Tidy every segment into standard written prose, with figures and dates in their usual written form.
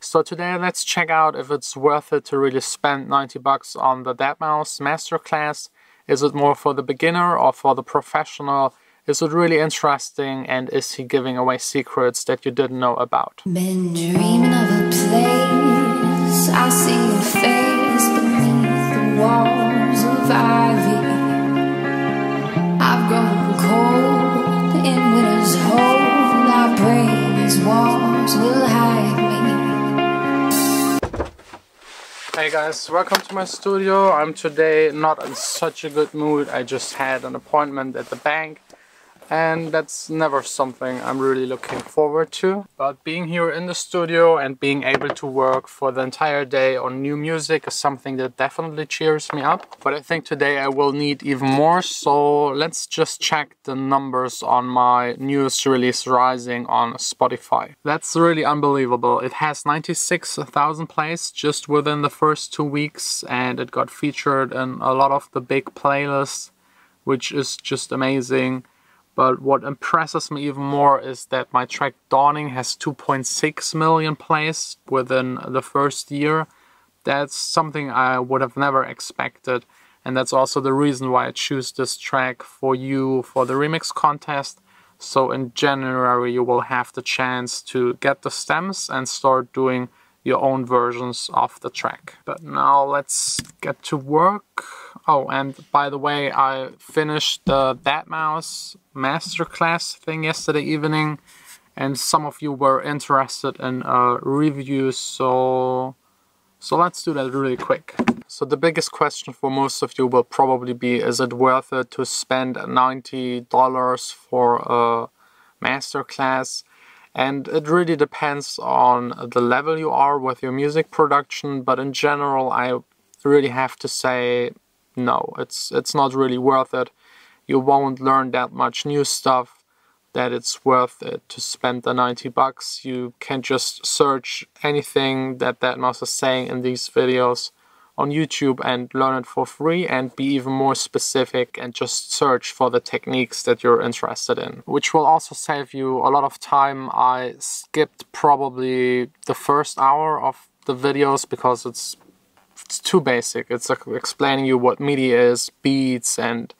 So today let's check out if it's worth it to really spend 90 bucks on the Deadmau5 Masterclass. Is it more for the beginner or for the professional? Is it really interesting, and is he giving away secrets that you didn't know about? Been dreaming of a place, I see your face beneath the walls of ivy. I've grown cold in winter's hold, I pray these walls will hide me. Hey guys, welcome to my studio. I'm today not in such a good mood. I just had an appointment at the bank, and that's never something I'm really looking forward to. But being here in the studio and being able to work for the entire day on new music is something that definitely cheers me up. But I think today I will need even more, so let's just check the numbers on my newest release, Rising, on Spotify. That's really unbelievable. It has 96,000 plays just within the first 2 weeks, and it got featured in a lot of the big playlists, which is just amazing. But what impresses me even more is that my track Dawning has 2.6 million plays within the first year. That's something I would have never expected, and that's also the reason why I choose this track for you for the remix contest. So in January you will have the chance to get the stems and start doing your own versions of the track. But now let's get to work. Oh, and by the way, I finished the Deadmau5 Masterclass thing yesterday evening, and some of you were interested in a review, so let's do that really quick. So the biggest question for most of you will probably be, is it worth it to spend $90 for a masterclass? And it really depends on the level you are with your music production, but in general I really have to say no, it's not really worth it. You won't learn that much new stuff that it's worth it to spend the 90 bucks. You can just search anything that Deadmau5 is saying in these videos on YouTube and learn it for free, and be even more specific and just search for the techniques that you're interested in, which will also save you a lot of time. I skipped probably the first hour of the videos because it's too basic. It's like explaining you what MIDI is, beats and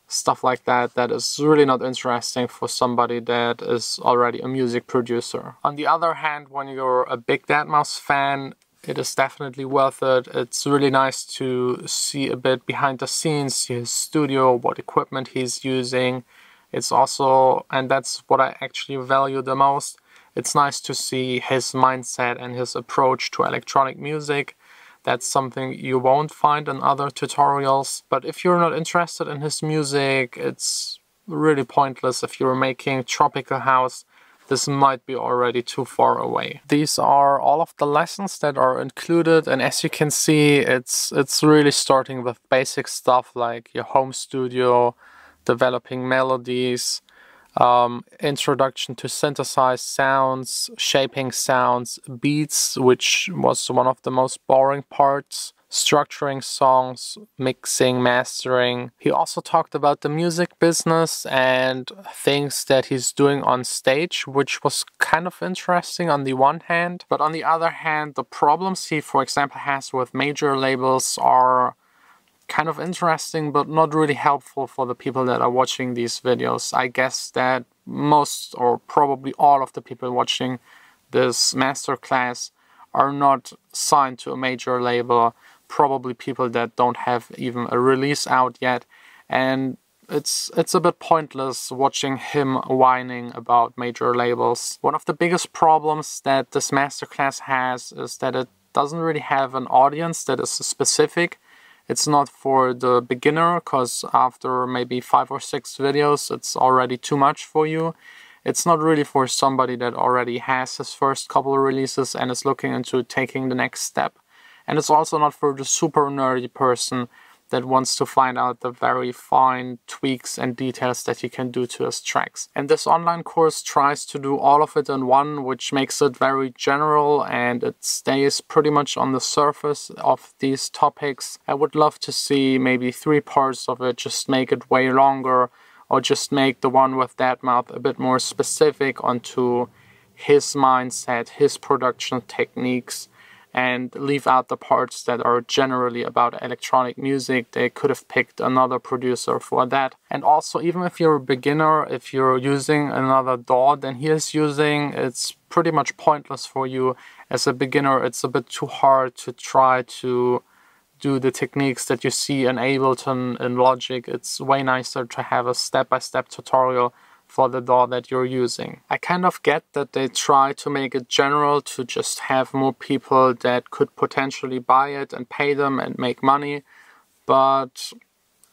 stuff like that. That is really not interesting for somebody that is already a music producer. On the other hand, when you're a big Deadmau5 fan, it is definitely worth it. It's really nice to see a bit behind the scenes, see his studio, what equipment he's using. It's also, and that's what I actually value the most, it's nice to see his mindset and his approach to electronic music. That's something you won't find in other tutorials. But if you're not interested in his music, it's really pointless. If you're making tropical house, this might be already too far away. These are all of the lessons that are included, and as you can see, it's really starting with basic stuff like your home studio, developing melodies, introduction to synthesized sounds, shaping sounds, beats, which was one of the most boring parts, structuring songs, mixing, mastering. He also talked about the music business and things that he's doing on stage, which was kind of interesting on the one hand, but on the other hand, the problems he, for example, has with major labels are kind of interesting, but not really helpful for the people that are watching these videos. I guess that most or probably all of the people watching this masterclass are not signed to a major label, probably people that don't have even a release out yet, and it's a bit pointless watching him whining about major labels. One of the biggest problems that this masterclass has is that it doesn't really have an audience that is specific. It's not for the beginner, because after maybe 5 or 6 videos it's already too much for you. It's not really for somebody that already has his first couple of releases and is looking into taking the next step. And it's also not for the super nerdy person that wants to find out the very fine tweaks and details that he can do to his tracks. And this online course tries to do all of it in one, which makes it very general, and it stays pretty much on the surface of these topics. I would love to see maybe 3 parts of it, just make it way longer, or just make the one with Deadmau5 a bit more specific onto his mindset, his production techniques, and leave out the parts that are generally about electronic music. They could have picked another producer for that. And also, even if you're a beginner, if you're using another DAW than he is using, it's pretty much pointless for you. As a beginner, it's a bit too hard to try to do the techniques that you see in Ableton and Logic. It's way nicer to have a step-by-step tutorial for the DAW that you're using. I kind of get that they try to make it general to just have more people that could potentially buy it and pay them and make money, but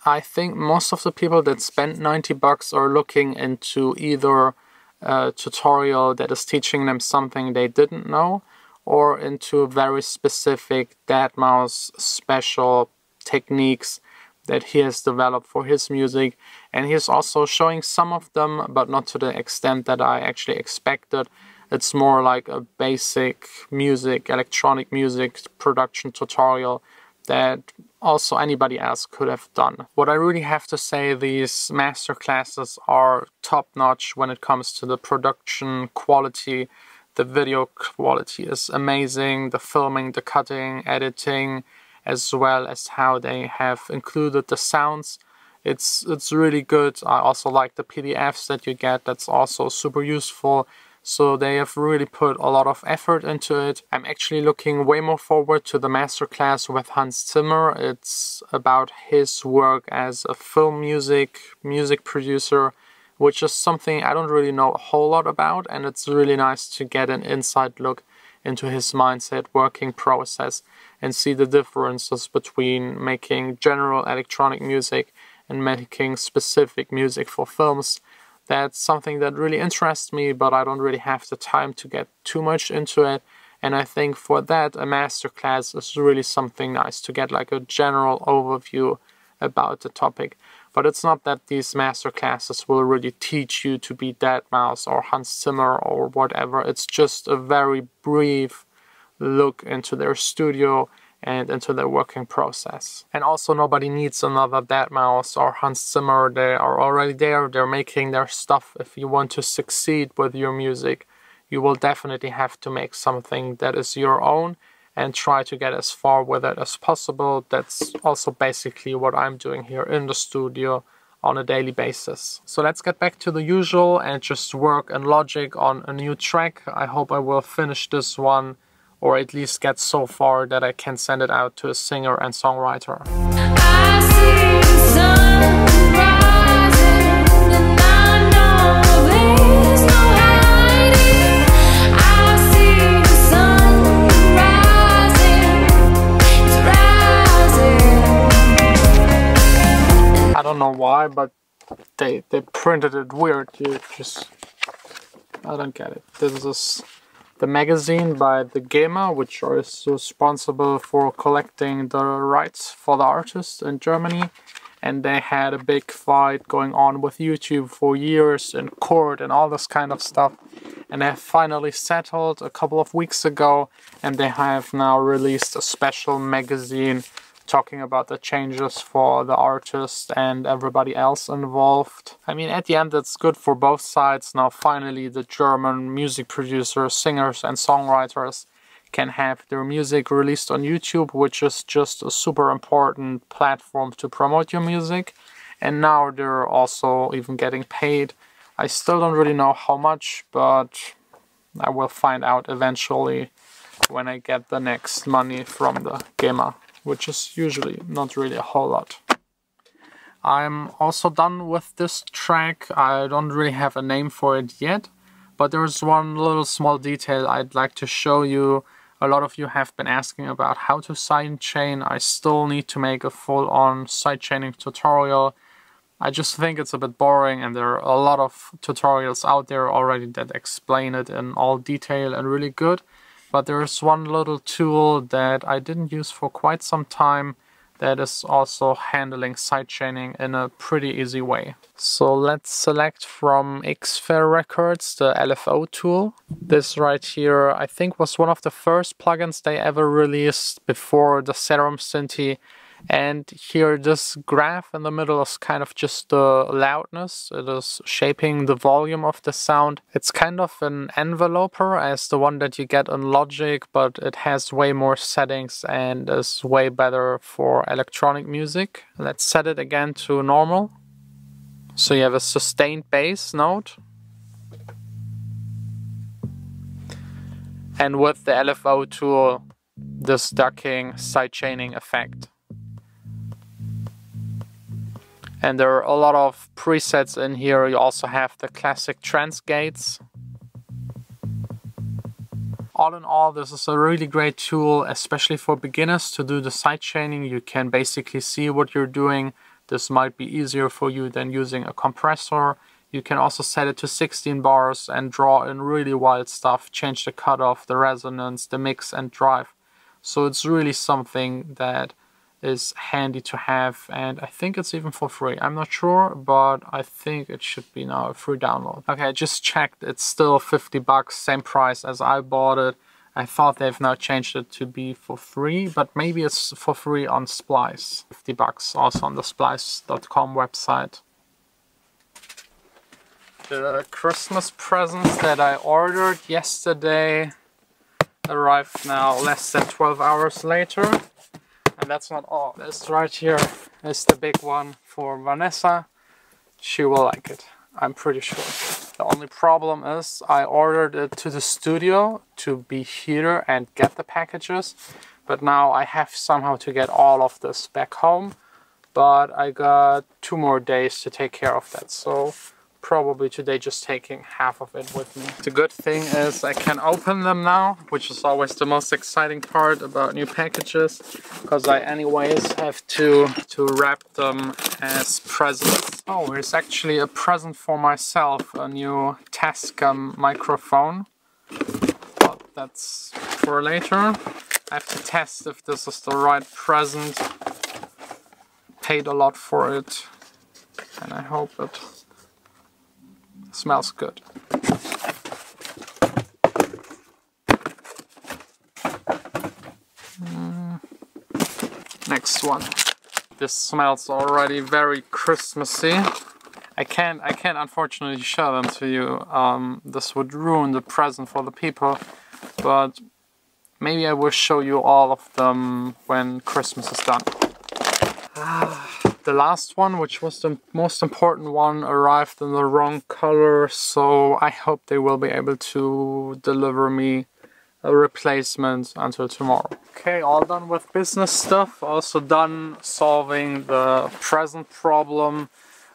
I think most of the people that spend 90 bucks are looking into either a tutorial that is teaching them something they didn't know, or into very specific Deadmau5 special techniques that he has developed for his music. And he's also showing some of them, but not to the extent that I actually expected. It's more like a basic music, electronic music production tutorial that also anybody else could have done. What I really have to say, these masterclasses are top-notch when it comes to the production quality. The video quality is amazing, the filming, the cutting, editing, as well as how they have included the sounds. It's really good. I also like the PDFs that you get. That's also super useful. So they have really put a lot of effort into it. I'm actually looking way more forward to the masterclass with Hans Zimmer. It's about his work as a film music producer, which is something I don't really know a whole lot about, and it's really nice to get an inside look into his mindset, working process, and see the differences between making general electronic music and making specific music for films. That's something that really interests me, but I don't really have the time to get too much into it. And I think for that, a masterclass is really something nice to get like a general overview about the topic. But it's not that these masterclasses will really teach you to be Deadmau5 or Hans Zimmer or whatever. It's just a very brief look into their studio and into their working process. And also, nobody needs another Deadmau5 or Hans Zimmer. They are already there. They're making their stuff. If you want to succeed with your music, you will definitely have to make something that is your own and try to get as far with it as possible. That's also basically what I'm doing here in the studio on a daily basis. So let's get back to the usual and just work in Logic on a new track. I hope I will finish this one, or at least get so far that I can send it out to a singer and songwriter. I see the sun rising, and I know there's no hiding. I see the sun rising, it's rising. I don't know why, but they printed it weird. I don't get it. This is the magazine by the GEMA, which is responsible for collecting the rights for the artist in Germany. And they had a big fight going on with YouTube for years in court and all this kind of stuff. And they have finally settled a couple of weeks ago, and they have now released a special magazine talking about the changes for the artist and everybody else involved. I mean, at the end, it's good for both sides. Now, finally, the German music producers, singers, and songwriters can have their music released on YouTube, which is just a super important platform to promote your music. And now they're also even getting paid. I still don't really know how much, but I will find out eventually when I get the next money from the GEMA, which is usually not really a whole lot. I'm also done with this track. I don't really have a name for it yet, but there's one little small detail I'd like to show you. A lot of you have been asking about how to sidechain. I still need to make a full-on sidechaining tutorial. I just think it's a bit boring, and there are a lot of tutorials out there already that explain it in all detail and really good. But there's one little tool that I didn't use for quite some time that is also handling sidechaining in a pretty easy way. So let's select from Xfer Records the LFO tool. This right here, I think, was one of the first plugins they ever released before the Serum Synthi. And here this graph in the middle is kind of just the loudness. It is shaping the volume of the sound. It's kind of an enveloper as the one that you get in Logic, but it has way more settings and is way better for electronic music. Let's set it again to normal. So you have a sustained bass note. And with the LFO tool, this ducking sidechaining effect. And there are a lot of presets in here. You also have the classic trance gates. All in all, this is a really great tool, especially for beginners to do the sidechaining. You can basically see what you're doing. This might be easier for you than using a compressor. You can also set it to 16 bars and draw in really wild stuff, change the cutoff, the resonance, the mix and drive. So it's really something that is handy to have, and I think it's even for free. I'm not sure, but I think it should be now a free download. Okay, I just checked, it's still 50 bucks, same price as I bought it. I thought they've now changed it to be for free, but maybe it's for free on Splice. 50 bucks also on the splice.com website. The Christmas presents that I ordered yesterday arrived now less than 12 hours later. And that's not all. This right here is the big one for Vanessa. She will like it, I'm pretty sure. The only problem is I ordered it to the studio to be here and get the packages. But now I have somehow to get all of this back home. But I got 2 more days to take care of that. So probably today just taking half of it with me. The good thing is I can open them now, which is always the most exciting part about new packages, because I anyways have to wrap them as presents. Oh, here's actually a present for myself, a new Tascam microphone, but that's for later. I have to test if this is the right present. Paid a lot for it, and I hope it smells good. Next one. This smells already very Christmassy. I can't unfortunately show them to you. This would ruin the present for the people, but maybe I will show you all of them when Christmas is done. The last one, which was the most important one, arrived in the wrong color, so I hope they will be able to deliver me a replacement until tomorrow. Okay, all done with business stuff, also done solving the present problem.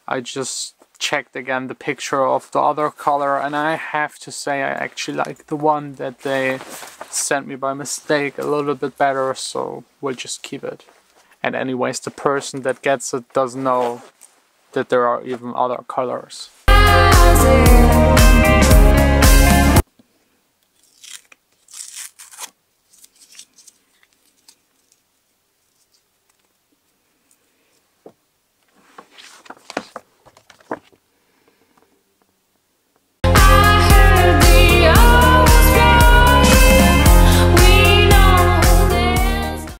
I just checked again the picture of the other color, and I have to say I actually like the one that they sent me by mistake a little bit better, so we'll just keep it. And anyways, the person that gets it doesn't know that there are even other colors.